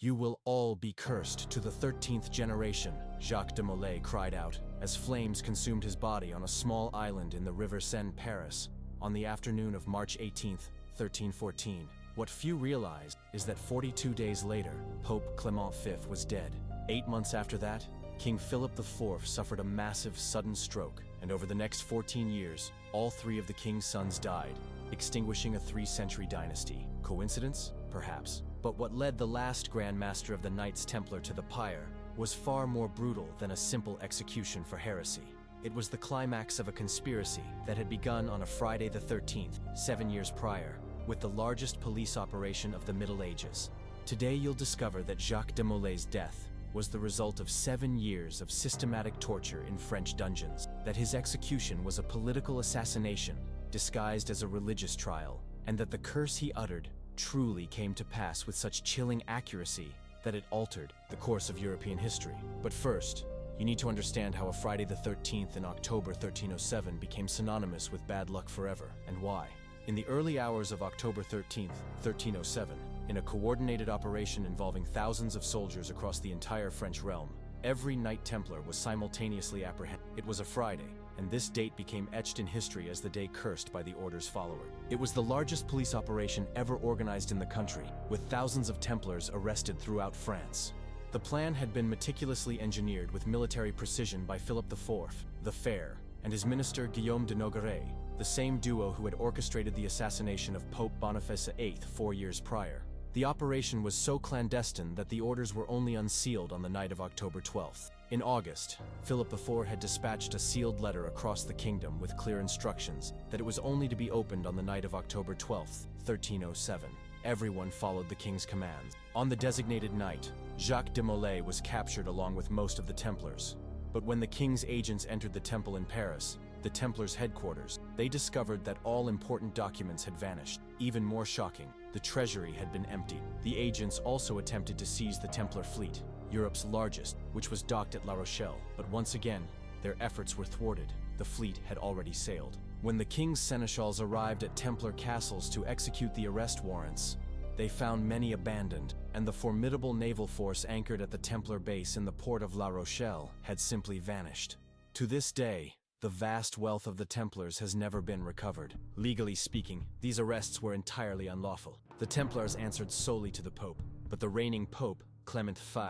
"You will all be cursed to the 13th generation," Jacques de Molay cried out, as flames consumed his body on a small island in the River Seine, Paris, on the afternoon of March 18, 1314. What few realize is that 42 days later, Pope Clement V was dead. 8 months after that, King Philip IV suffered a massive sudden stroke, and over the next 14 years, all 3 of the king's sons died, extinguishing a 3-century dynasty. Coincidence? Perhaps. But what led the last Grand Master of the Knights Templar to the pyre was far more brutal than a simple execution for heresy. It was the climax of a conspiracy that had begun on a Friday the 13th, 7 years prior, with the largest police operation of the Middle Ages. Today you'll discover that Jacques de Molay's death was the result of 7 years of systematic torture in French dungeons, that his execution was a political assassination disguised as a religious trial, and that the curse he uttered truly came to pass with such chilling accuracy that it altered the course of European history. But first, you need to understand how a Friday the 13th in October 1307 became synonymous with bad luck forever, and why. In the early hours of October 13th, 1307, in a coordinated operation involving thousands of soldiers across the entire French realm, every Knight Templar was simultaneously apprehended. It was a Friday, and this date became etched in history as the day cursed by the order's follower. It was the largest police operation ever organized in the country, with thousands of Templars arrested throughout France. The plan had been meticulously engineered with military precision by Philip IV, the Fair, and his minister Guillaume de Nogaret, the same duo who had orchestrated the assassination of Pope Boniface VIII 4 years prior. The operation was so clandestine that the orders were only unsealed on the night of October 12th. In August, Philip IV had dispatched a sealed letter across the kingdom with clear instructions that it was only to be opened on the night of October 12th, 1307. Everyone followed the king's commands. On the designated night, Jacques de Molay was captured along with most of the Templars. But when the king's agents entered the temple in Paris, the Templars' headquarters, they discovered that all important documents had vanished. Even more shocking, the treasury had been emptied. The agents also attempted to seize the Templar fleet, Europe's largest, which was docked at La Rochelle. But once again, their efforts were thwarted. The fleet had already sailed. When the king's seneschals arrived at Templar castles to execute the arrest warrants, they found many abandoned, and the formidable naval force anchored at the Templar base in the port of La Rochelle had simply vanished. To this day, the vast wealth of the Templars has never been recovered. Legally speaking, these arrests were entirely unlawful. The Templars answered solely to the Pope, but the reigning Pope, Clement V,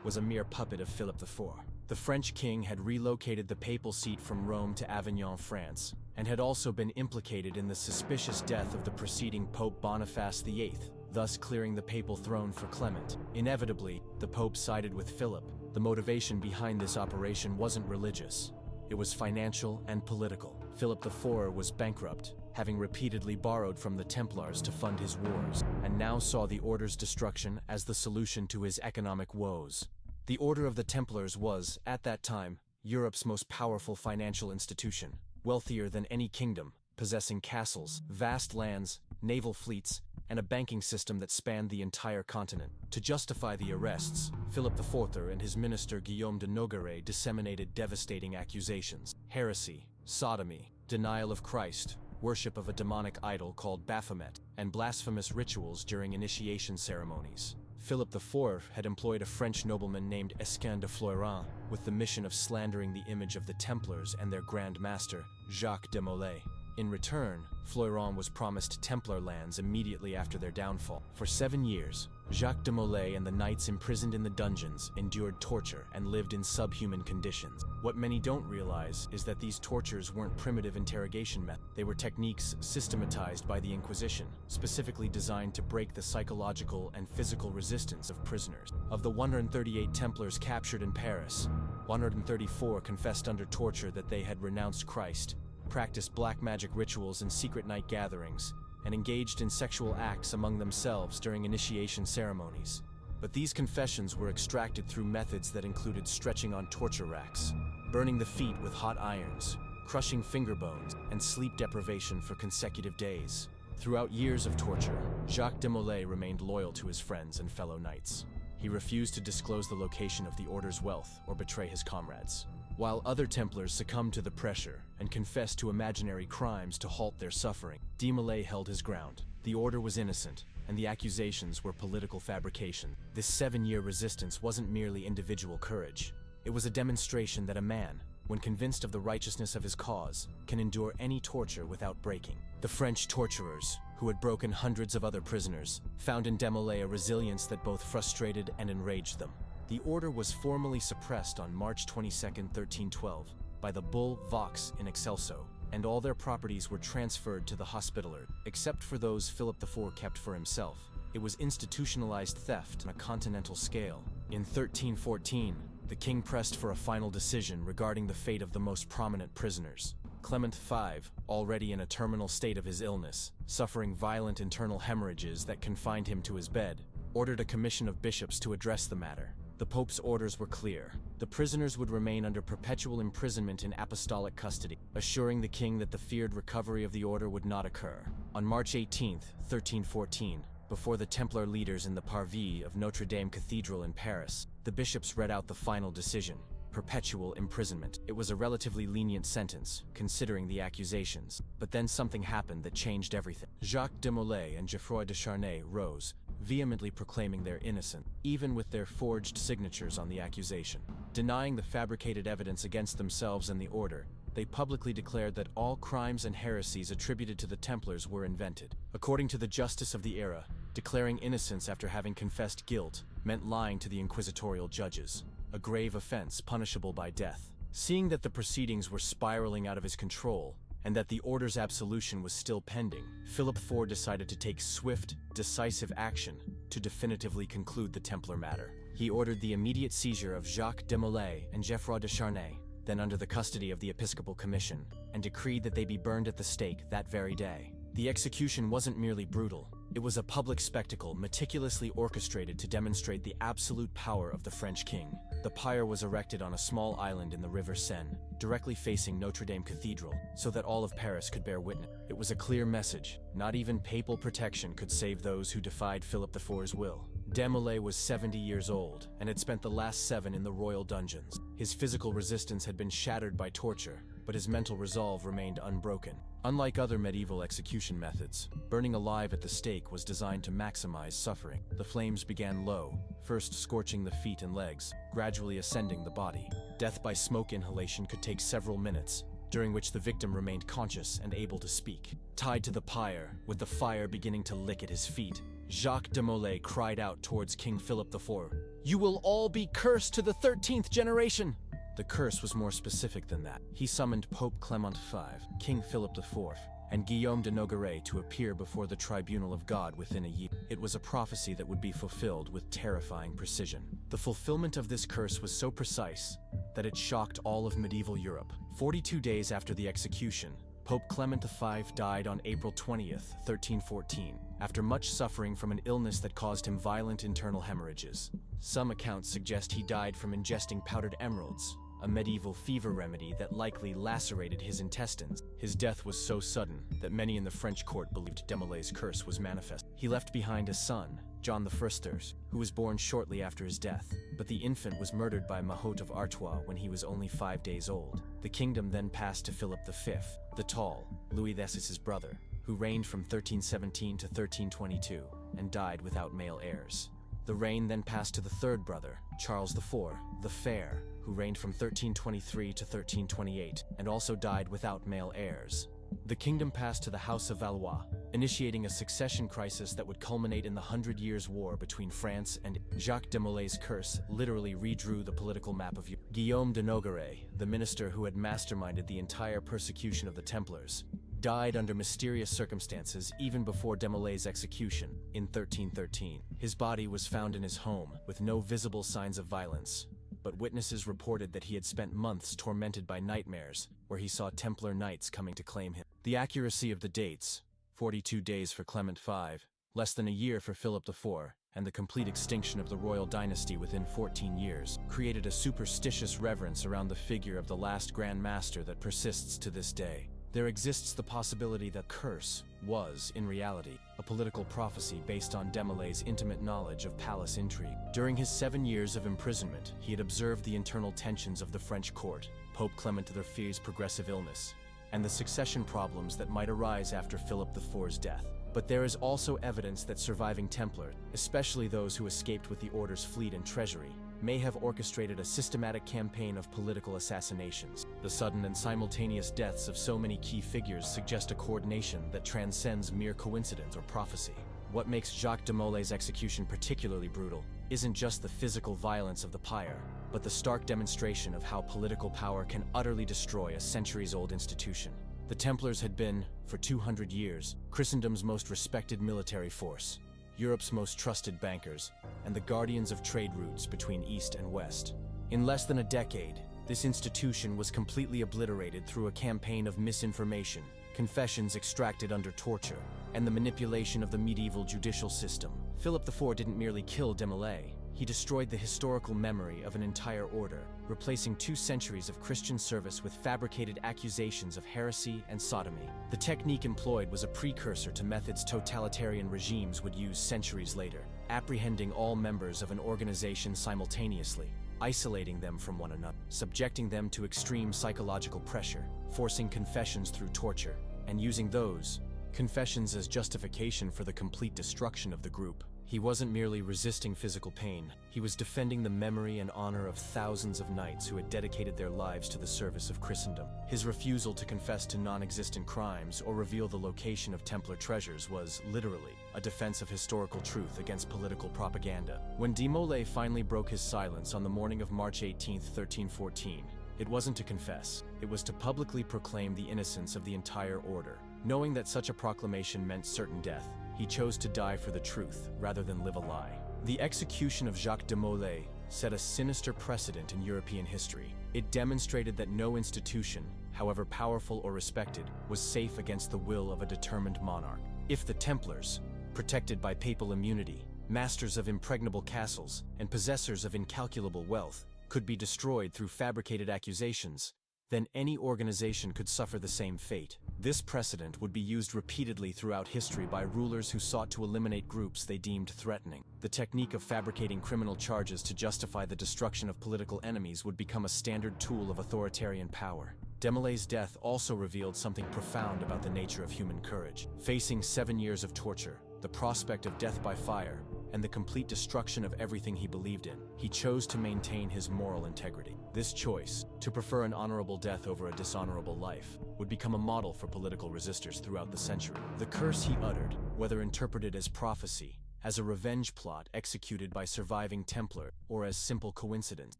was a mere puppet of Philip IV. The French king had relocated the papal seat from Rome to Avignon, France, and had also been implicated in the suspicious death of the preceding Pope Boniface VIII, thus clearing the papal throne for Clement. Inevitably, the Pope sided with Philip. The motivation behind this operation wasn't religious. It was financial and political. Philip IV was bankrupt, having repeatedly borrowed from the Templars to fund his wars, and now saw the Order's destruction as the solution to his economic woes. The Order of the Templars was, at that time, Europe's most powerful financial institution, wealthier than any kingdom, possessing castles, vast lands, naval fleets, and a banking system that spanned the entire continent. To justify the arrests, Philip IV and his minister Guillaume de Nogaret disseminated devastating accusations: heresy, sodomy, denial of Christ, worship of a demonic idol called Baphomet, and blasphemous rituals during initiation ceremonies. Philip IV had employed a French nobleman named Esquin de Floiran with the mission of slandering the image of the Templars and their Grand Master, Jacques de Molay. In return, Floiran was promised Templar lands immediately after their downfall. For 7 years, Jacques de Molay and the knights imprisoned in the dungeons endured torture and lived in subhuman conditions. What many don't realize is that these tortures weren't primitive interrogation methods. They were techniques systematized by the Inquisition, specifically designed to break the psychological and physical resistance of prisoners. Of the 138 Templars captured in Paris, 134 confessed under torture that they had renounced Christ, practiced black magic rituals and secret night gatherings, and engaged in sexual acts among themselves during initiation ceremonies. But these confessions were extracted through methods that included stretching on torture racks, burning the feet with hot irons, crushing finger bones, and sleep deprivation for consecutive days. Throughout years of torture, Jacques de Molay remained loyal to his friends and fellow knights. He refused to disclose the location of the Order's wealth or betray his comrades. While other Templars succumbed to the pressure and confessed to imaginary crimes to halt their suffering, de Molay held his ground. The Order was innocent, and the accusations were political fabrication. This 7-year resistance wasn't merely individual courage. It was a demonstration that a man, when convinced of the righteousness of his cause, can endure any torture without breaking. The French torturers, who had broken hundreds of other prisoners, found in de Molay a resilience that both frustrated and enraged them. The order was formally suppressed on March 22, 1312, by the bull Vox in Excelso, and all their properties were transferred to the Hospitaller, except for those Philip IV kept for himself. It was institutionalized theft on a continental scale. In 1314, the king pressed for a final decision regarding the fate of the most prominent prisoners. Clement V, already in a terminal state of his illness, suffering violent internal hemorrhages that confined him to his bed, ordered a commission of bishops to address the matter. The Pope's orders were clear. The prisoners would remain under perpetual imprisonment in apostolic custody, assuring the king that the feared recovery of the order would not occur. On March 18, 1314, before the Templar leaders in the Parvis of Notre Dame Cathedral in Paris, the bishops read out the final decision: perpetual imprisonment. It was a relatively lenient sentence, considering the accusations. But then something happened that changed everything. Jacques de Molay and Geoffroy de Charnay rose, vehemently proclaiming their innocence, even with their forged signatures on the accusation. Denying the fabricated evidence against themselves and the order, they publicly declared that all crimes and heresies attributed to the Templars were invented. According to the justice of the era, declaring innocence after having confessed guilt meant lying to the inquisitorial judges, a grave offense punishable by death. Seeing that the proceedings were spiraling out of his control, and that the order's absolution was still pending, Philip IV decided to take swift, decisive action to definitively conclude the Templar matter. He ordered the immediate seizure of Jacques de Molay and Geoffroy de Charnay, then under the custody of the Episcopal Commission, and decreed that they be burned at the stake that very day. The execution wasn't merely brutal. It was a public spectacle meticulously orchestrated to demonstrate the absolute power of the French king. The pyre was erected on a small island in the river Seine, directly facing Notre Dame Cathedral, so that all of Paris could bear witness. It was a clear message. Not even papal protection could save those who defied Philip IV's will. De Molay was 70 years old, and had spent the last 7 in the royal dungeons. His physical resistance had been shattered by torture, but his mental resolve remained unbroken. Unlike other medieval execution methods, burning alive at the stake was designed to maximize suffering. The flames began low, first scorching the feet and legs, gradually ascending the body. Death by smoke inhalation could take several minutes, during which the victim remained conscious and able to speak. Tied to the pyre, with the fire beginning to lick at his feet, Jacques de Molay cried out towards King Philip IV, "You will all be cursed to the 13th generation!" The curse was more specific than that. He summoned Pope Clement V, King Philip IV, and Guillaume de Nogaret to appear before the tribunal of God within a year. It was a prophecy that would be fulfilled with terrifying precision. The fulfillment of this curse was so precise that it shocked all of medieval Europe. 42 days after the execution, Pope Clement V died on April 20th, 1314, after much suffering from an illness that caused him violent internal hemorrhages. Some accounts suggest he died from ingesting powdered emeralds, a medieval fever remedy that likely lacerated his intestines. His death was so sudden that many in the French court believed de Molay's curse was manifest. He left behind a son, John I, who was born shortly after his death, but the infant was murdered by Mahout of Artois when he was only 5 days old. The kingdom then passed to Philip V, the Tall, Louis XI's brother, who reigned from 1317 to 1322, and died without male heirs. The reign then passed to the third brother, Charles IV, the Fair, who reigned from 1323 to 1328, and also died without male heirs. The kingdom passed to the House of Valois, initiating a succession crisis that would culminate in the 100 Years' War between France and Jacques de Molay's curse literally redrew the political map of Europe. Guillaume de Nogaret, the minister who had masterminded the entire persecution of the Templars, died under mysterious circumstances even before de Molay's execution in 1313. His body was found in his home, with no visible signs of violence, but witnesses reported that he had spent months tormented by nightmares, where he saw Templar knights coming to claim him. The accuracy of the dates, 42 days for Clement V, less than a year for Philip IV, and the complete extinction of the royal dynasty within 14 years, created a superstitious reverence around the figure of the last Grand Master that persists to this day. There exists the possibility that curse was, in reality, a political prophecy based on de Molay's intimate knowledge of palace intrigue. During his 7 years of imprisonment, he had observed the internal tensions of the French court, Pope Clement VI's progressive illness, and the succession problems that might arise after Philip IV's death. But there is also evidence that surviving Templars, especially those who escaped with the Order's fleet and treasury, may have orchestrated a systematic campaign of political assassinations. The sudden and simultaneous deaths of so many key figures suggest a coordination that transcends mere coincidence or prophecy. What makes Jacques de Molay's execution particularly brutal isn't just the physical violence of the pyre, but the stark demonstration of how political power can utterly destroy a centuries-old institution. The Templars had been, for 200 years, Christendom's most respected military force, Europe's most trusted bankers, and the guardians of trade routes between East and West. In less than a decade, this institution was completely obliterated through a campaign of misinformation, confessions extracted under torture, and the manipulation of the medieval judicial system. Philip IV didn't merely kill de Molay, he destroyed the historical memory of an entire order, replacing 2 centuries of Christian service with fabricated accusations of heresy and sodomy. The technique employed was a precursor to methods totalitarian regimes would use centuries later, apprehending all members of an organization simultaneously, isolating them from one another, subjecting them to extreme psychological pressure, forcing confessions through torture, and using those confessions as justification for the complete destruction of the group. He wasn't merely resisting physical pain, he was defending the memory and honor of thousands of knights who had dedicated their lives to the service of Christendom. His refusal to confess to non-existent crimes or reveal the location of Templar treasures was, literally, a defense of historical truth against political propaganda. When de Molay finally broke his silence on the morning of March 18, 1314, it wasn't to confess, it was to publicly proclaim the innocence of the entire order. Knowing that such a proclamation meant certain death, he chose to die for the truth rather than live a lie. The execution of Jacques de Molay set a sinister precedent in European history. It demonstrated that no institution, however powerful or respected, was safe against the will of a determined monarch. If the Templars, protected by papal immunity, masters of impregnable castles, and possessors of incalculable wealth, could be destroyed through fabricated accusations, then any organization could suffer the same fate. This precedent would be used repeatedly throughout history by rulers who sought to eliminate groups they deemed threatening. The technique of fabricating criminal charges to justify the destruction of political enemies would become a standard tool of authoritarian power. De Molay's death also revealed something profound about the nature of human courage. Facing 7 years of torture, the prospect of death by fire, and the complete destruction of everything he believed in, he chose to maintain his moral integrity. This choice, to prefer an honorable death over a dishonorable life, would become a model for political resistors throughout the century. The curse he uttered, whether interpreted as prophecy, as a revenge plot executed by surviving Templar, or as simple coincidence,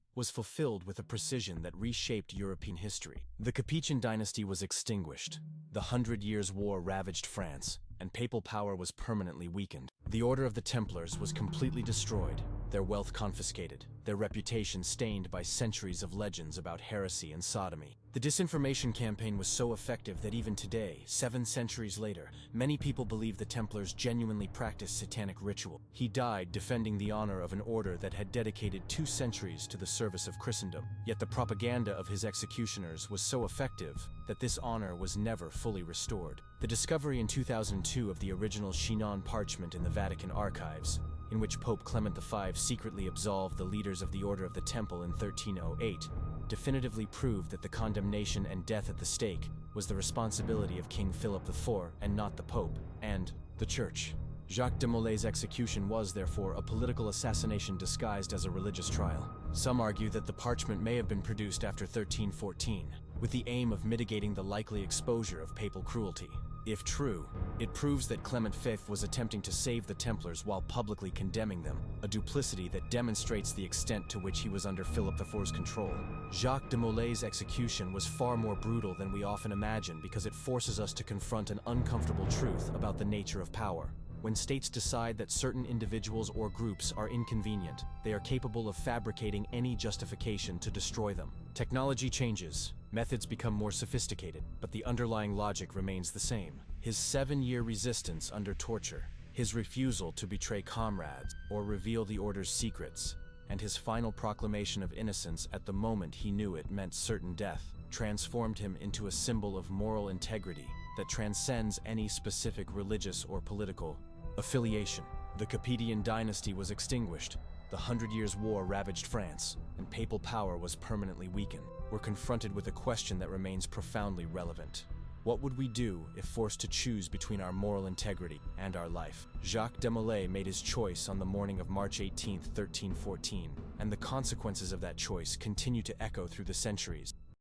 was fulfilled with a precision that reshaped European history. The Capetian dynasty was extinguished, the 100 Years' War ravaged France, and papal power was permanently weakened. The Order of the Templars was completely destroyed, their wealth confiscated, their reputation stained by centuries of legends about heresy and sodomy. The disinformation campaign was so effective that even today, 7 centuries later, many people believe the Templars genuinely practiced satanic ritual. He died defending the honor of an order that had dedicated 2 centuries to the service of Christendom. Yet the propaganda of his executioners was so effective that this honor was never fully restored. The discovery in 2002 of the original Chinon parchment in the Vatican archives, in which Pope Clement V secretly absolved the leaders of the Order of the Temple in 1308, definitively proved that the condemnation and death at the stake was the responsibility of King Philip IV and not the Pope and the Church. Jacques de Molay's execution was, therefore, a political assassination disguised as a religious trial. Some argue that the parchment may have been produced after 1314, with the aim of mitigating the likely exposure of papal cruelty. If true, it proves that Clement V was attempting to save the Templars while publicly condemning them, a duplicity that demonstrates the extent to which he was under Philip IV's control. Jacques de Molay's execution was far more brutal than we often imagine because it forces us to confront an uncomfortable truth about the nature of power. When states decide that certain individuals or groups are inconvenient, they are capable of fabricating any justification to destroy them. Technology changes, methods become more sophisticated, but the underlying logic remains the same. His 7-year resistance under torture, his refusal to betray comrades or reveal the Order's secrets, and his final proclamation of innocence at the moment he knew it meant certain death, transformed him into a symbol of moral integrity that transcends any specific religious or political affiliation. The Capetian dynasty was extinguished, the 100 Years' War ravaged France, and papal power was permanently weakened. We're confronted with a question that remains profoundly relevant. What would we do if forced to choose between our moral integrity and our life? Jacques de Molay made his choice on the morning of March 18, 1314, and the consequences of that choice continue to echo through the centuries.